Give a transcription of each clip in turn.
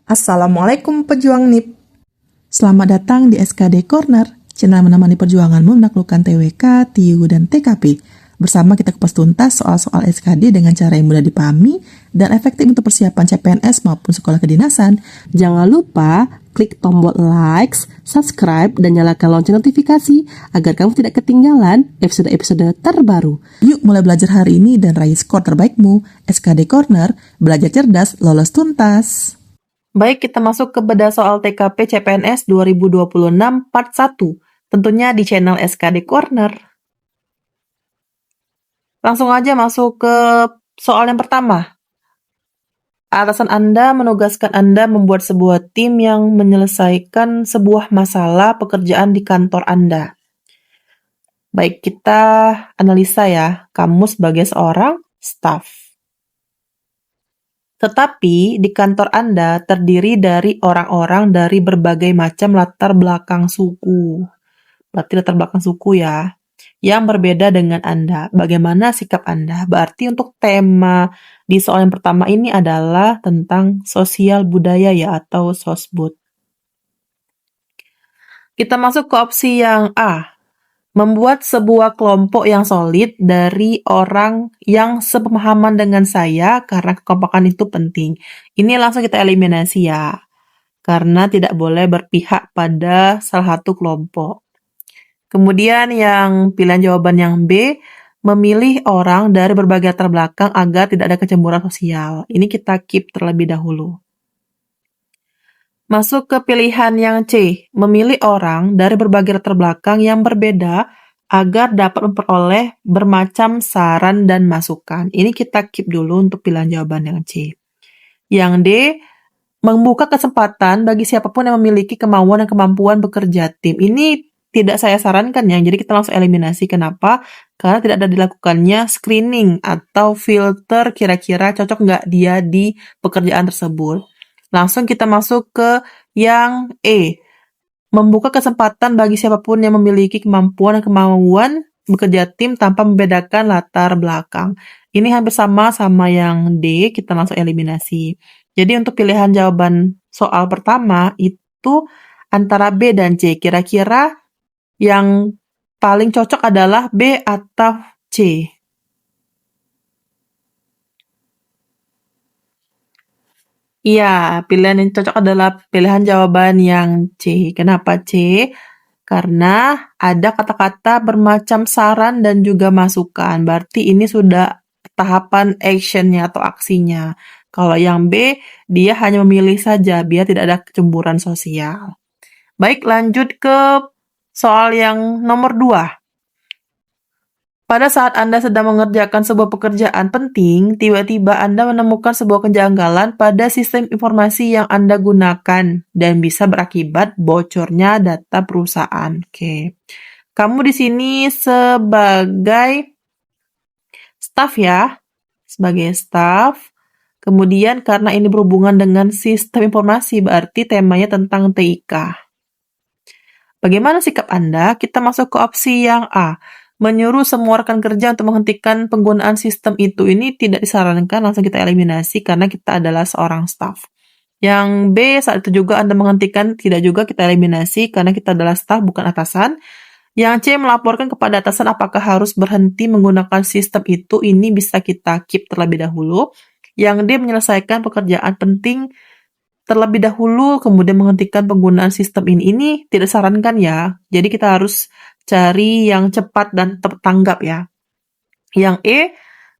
Assalamualaikum pejuang NIP. Selamat datang di SKD Corner, channel menemani perjuanganmu menaklukkan TWK, TIU, dan TKP. Bersama kita kupas tuntas soal-soal SKD dengan cara yang mudah dipahami dan efektif untuk persiapan CPNS maupun sekolah kedinasan. Jangan lupa klik tombol likes, subscribe, dan nyalakan lonceng notifikasi agar kamu tidak ketinggalan episode-episode terbaru. Yuk mulai belajar hari ini dan raih skor terbaikmu. SKD Corner, belajar cerdas, lolos tuntas. Baik, kita masuk ke bedah soal TKP CPNS 2026 part 1, tentunya di channel SKD Corner. Langsung aja masuk ke soal yang pertama. Atasan Anda menugaskan Anda membuat sebuah tim yang menyelesaikan sebuah masalah pekerjaan di kantor Anda. Baik, kita analisa ya, kamu sebagai seorang staff. Tetapi di kantor Anda terdiri dari orang-orang dari berbagai macam latar belakang suku. Berarti latar belakang suku ya, yang berbeda dengan Anda. Bagaimana sikap Anda? Berarti untuk tema di soal yang pertama ini adalah tentang sosial budaya ya, atau sosbud. Kita masuk ke opsi yang A. Membuat sebuah kelompok yang solid dari orang yang sepemahaman dengan saya karena kekompakan itu penting. Ini langsung kita eliminasi ya, karena tidak boleh berpihak pada salah satu kelompok. Kemudian yang pilihan jawaban yang B, memilih orang dari berbagai latar belakang agar tidak ada kecemburuan sosial. Ini kita keep terlebih dahulu. Masuk ke pilihan yang C, memilih orang dari berbagai latar belakang yang berbeda agar dapat memperoleh bermacam saran dan masukan. Ini kita keep dulu untuk pilihan jawaban yang C. Yang D, membuka kesempatan bagi siapapun yang memiliki kemauan dan kemampuan bekerja tim. Ini tidak saya sarankan ya, jadi kita langsung eliminasi. Kenapa? Karena tidak ada dilakukannya screening atau filter kira-kira cocok nggak dia di pekerjaan tersebut. Langsung kita masuk ke yang E. Membuka kesempatan bagi siapapun yang memiliki kemampuan dan kemauan bekerja tim tanpa membedakan latar belakang. Ini hampir sama yang D, kita langsung eliminasi. Jadi untuk pilihan jawaban soal pertama itu antara B dan C. Kira-kira yang paling cocok adalah B atau C? Iya, pilihan yang cocok adalah pilihan jawaban yang C. Kenapa C? Karena ada kata-kata bermacam saran dan juga masukan. Berarti ini sudah tahapan actionnya atau aksinya. Kalau yang B, dia hanya memilih saja biar tidak ada kecemburuan sosial. Baik, lanjut ke soal yang nomor 2. Pada saat Anda sedang mengerjakan sebuah pekerjaan penting, tiba-tiba Anda menemukan sebuah kejanggalan pada sistem informasi yang Anda gunakan dan bisa berakibat bocornya data perusahaan. Oke. Kamu di sini sebagai staff ya, sebagai staff. Kemudian karena ini berhubungan dengan sistem informasi, berarti temanya tentang TIK. Bagaimana sikap Anda? Kita masuk ke opsi yang A. Menyuruh semua rekan kerja untuk menghentikan penggunaan sistem itu. Ini tidak disarankan, langsung kita eliminasi karena kita adalah seorang staff. Yang B, saat itu juga Anda menghentikan, tidak juga kita eliminasi karena kita adalah staff, bukan atasan. Yang C, melaporkan kepada atasan apakah harus berhenti menggunakan sistem itu. Ini bisa kita keep terlebih dahulu. Yang D, menyelesaikan pekerjaan penting terlebih dahulu, kemudian menghentikan penggunaan sistem ini. Ini tidak disarankan ya. Jadi kita harus cari yang cepat dan tanggap ya. Yang E,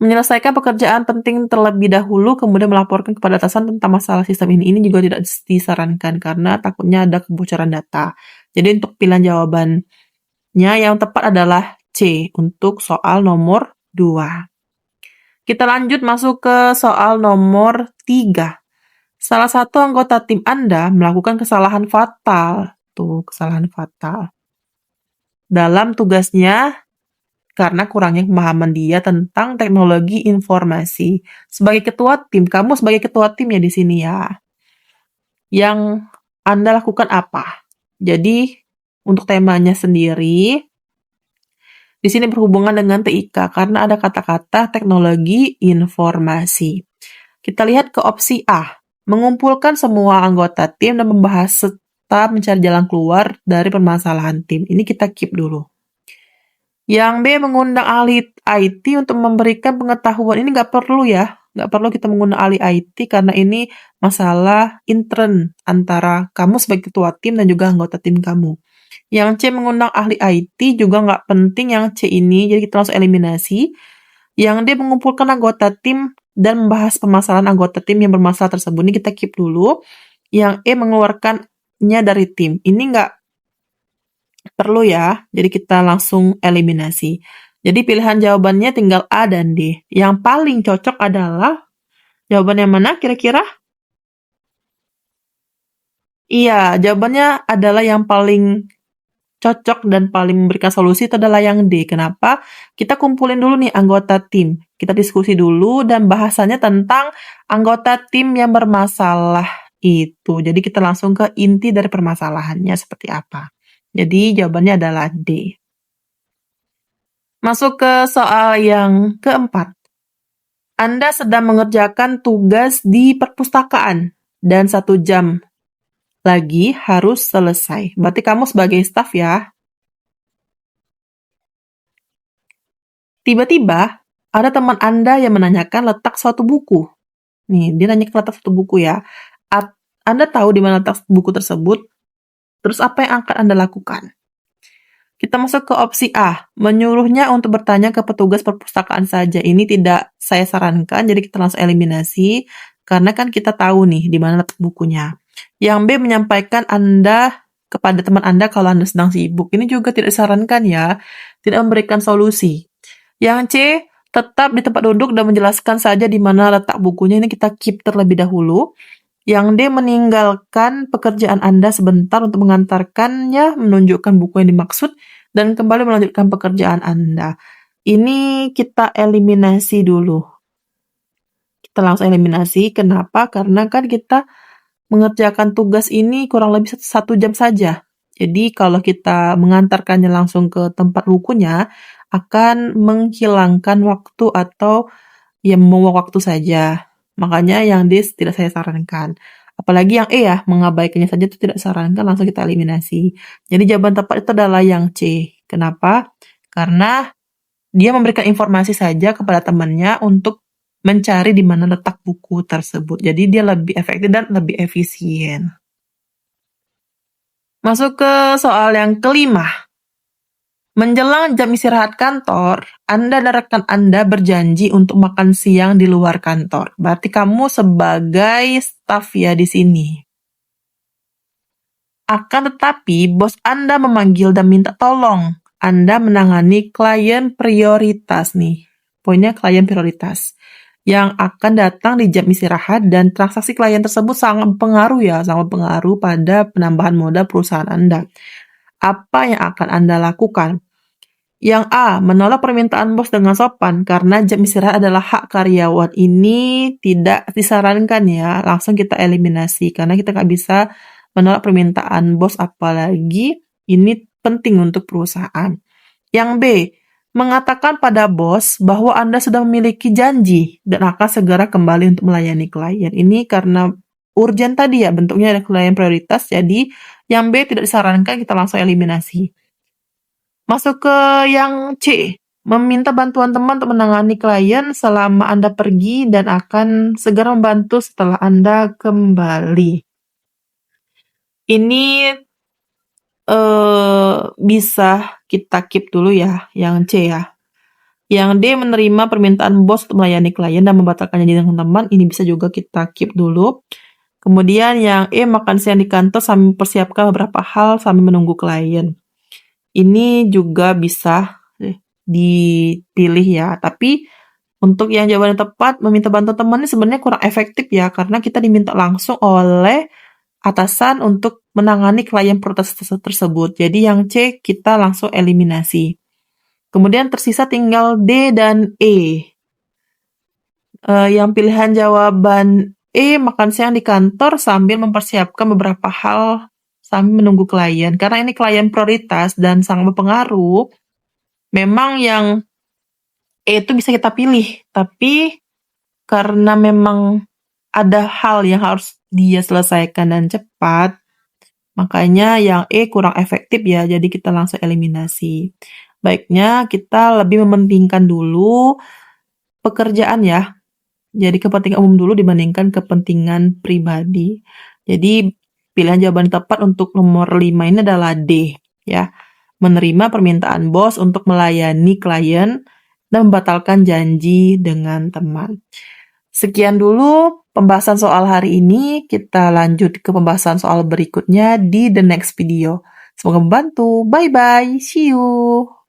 menyelesaikan pekerjaan penting terlebih dahulu, kemudian melaporkan kepada atasan tentang masalah sistem ini. Ini juga tidak disarankan karena takutnya ada kebocoran data. Jadi untuk pilihan jawabannya yang tepat adalah C untuk soal nomor 2. Kita lanjut masuk ke soal nomor 3. Salah satu anggota tim Anda melakukan kesalahan fatal. Tuh, kesalahan fatal. Dalam tugasnya karena kurangnya pemahaman dia tentang teknologi informasi. Sebagai ketua tim, kamu sebagai ketua tim ya di sini ya. Yang Anda lakukan apa? Jadi, untuk temanya sendiri, di sini berhubungan dengan TIK karena ada kata-kata teknologi informasi. Kita lihat ke opsi A. mengumpulkan semua anggota tim dan membahas serta mencari jalan keluar dari permasalahan tim. Ini kita keep dulu. Yang B, mengundang ahli IT untuk memberikan pengetahuan. Ini nggak perlu ya. Nggak perlu kita mengundang ahli IT karena ini masalah intern antara kamu sebagai ketua tim dan juga anggota tim kamu. Yang C, mengundang ahli IT juga nggak penting yang C ini, jadi kita langsung eliminasi. Yang D, mengumpulkan anggota tim dan membahas permasalahan anggota tim yang bermasalah tersebut. Ini kita keep dulu. Yang E, mengeluarkannya dari tim. Ini nggak perlu ya, jadi kita langsung eliminasi. Jadi pilihan jawabannya tinggal A dan D. Yang paling cocok adalah jawaban yang mana kira-kira? Iya, jawabannya adalah yang paling cocok dan paling memberikan solusi itu adalah yang D. Kenapa? Kita kumpulin dulu nih anggota tim. Kita diskusi dulu dan bahasannya tentang anggota tim yang bermasalah itu. Jadi kita langsung ke inti dari permasalahannya seperti apa. Jadi jawabannya adalah D. Masuk ke soal yang keempat. Anda sedang mengerjakan tugas di perpustakaan dan 1 jam lagi harus selesai. Berarti kamu sebagai staf ya. Tiba-tiba ada teman Anda yang menanyakan letak suatu buku. Nih, dia nanya letak suatu buku ya. Anda tahu di mana letak buku tersebut? Terus apa yang akan Anda lakukan? Kita masuk ke opsi A, menyuruhnya untuk bertanya ke petugas perpustakaan saja. Ini tidak saya sarankan, jadi kita langsung eliminasi, karena kan kita tahu nih di mana letak bukunya. Yang B, menyampaikan Anda kepada teman Anda kalau Anda sedang sibuk. Ini juga tidak disarankan ya, tidak memberikan solusi. Yang C, tetap di tempat duduk dan menjelaskan saja di mana letak bukunya. Ini kita keep terlebih dahulu. Yang D, meninggalkan pekerjaan Anda sebentar untuk mengantarkannya, menunjukkan buku yang dimaksud, dan kembali melanjutkan pekerjaan Anda. Ini kita eliminasi dulu. Kita langsung eliminasi. Kenapa? Karena kan kita mengerjakan tugas ini kurang lebih 1 jam saja. Jadi kalau kita mengantarkannya langsung ke tempat bukunya, akan menghilangkan waktu atau ya membuang waktu saja. Makanya yang D tidak saya sarankan. Apalagi yang E ya, mengabaikannya saja itu tidak sarankan, langsung kita eliminasi. Jadi jawaban tepat itu adalah yang C. Kenapa? Karena dia memberikan informasi saja kepada temannya untuk mencari di mana letak buku tersebut. Jadi dia lebih efektif dan lebih efisien. Masuk ke soal yang kelima. Menjelang jam istirahat kantor, Anda dan rekan Anda berjanji untuk makan siang di luar kantor. Berarti kamu sebagai staf ya di sini. Akan tetapi, bos Anda memanggil dan minta tolong. Anda menangani klien prioritas nih. Poinnya klien prioritas. Yang akan datang di jam istirahat dan transaksi klien tersebut sangat berpengaruh ya, sangat berpengaruh pada penambahan modal perusahaan Anda. Apa yang akan Anda lakukan? Yang A, menolak permintaan bos dengan sopan karena jam istirahat adalah hak karyawan. Ini tidak disarankan ya, langsung kita eliminasi karena kita nggak bisa menolak permintaan bos, apalagi ini penting untuk perusahaan. Yang B, mengatakan pada bos bahwa Anda sudah memiliki janji dan akan segera kembali untuk melayani klien. Ini karena urgent tadi ya, bentuknya ada klien prioritas, jadi yang B tidak disarankan, kita langsung eliminasi. Masuk ke yang C, meminta bantuan teman untuk menangani klien selama Anda pergi dan akan segera membantu setelah Anda kembali. Ini bisa kita keep dulu ya, yang C ya. Yang D, menerima permintaan bos untuk melayani klien dan membatalkan janji dengan teman. Ini bisa juga kita keep dulu. Kemudian yang E, makan siang di kantor sambil mempersiapkan beberapa hal sambil menunggu klien. Ini juga bisa dipilih ya. Tapi untuk yang jawaban yang tepat, meminta bantuan teman ini sebenarnya kurang efektif ya. Karena kita diminta langsung oleh atasan untuk menangani klien prioritas tersebut. Jadi yang C kita langsung eliminasi. Kemudian tersisa tinggal D dan E. Yang pilihan jawaban E, makan siang di kantor sambil mempersiapkan beberapa hal sambil menunggu klien. Karena ini klien prioritas dan sangat berpengaruh, memang yang E itu bisa kita pilih. Tapi karena memang ada hal yang harus dia selesaikan dan cepat, makanya yang E kurang efektif ya, jadi kita langsung eliminasi. Baiknya kita lebih mementingkan dulu pekerjaan ya. Jadi kepentingan umum dulu dibandingkan kepentingan pribadi. Jadi pilihan jawaban tepat untuk nomor 5 ini adalah D ya. Menerima permintaan bos untuk melayani klien dan membatalkan janji dengan teman. Sekian dulu pembahasan soal hari ini. Kita lanjut ke pembahasan soal berikutnya di the next video. Semoga membantu. Bye-bye. See you.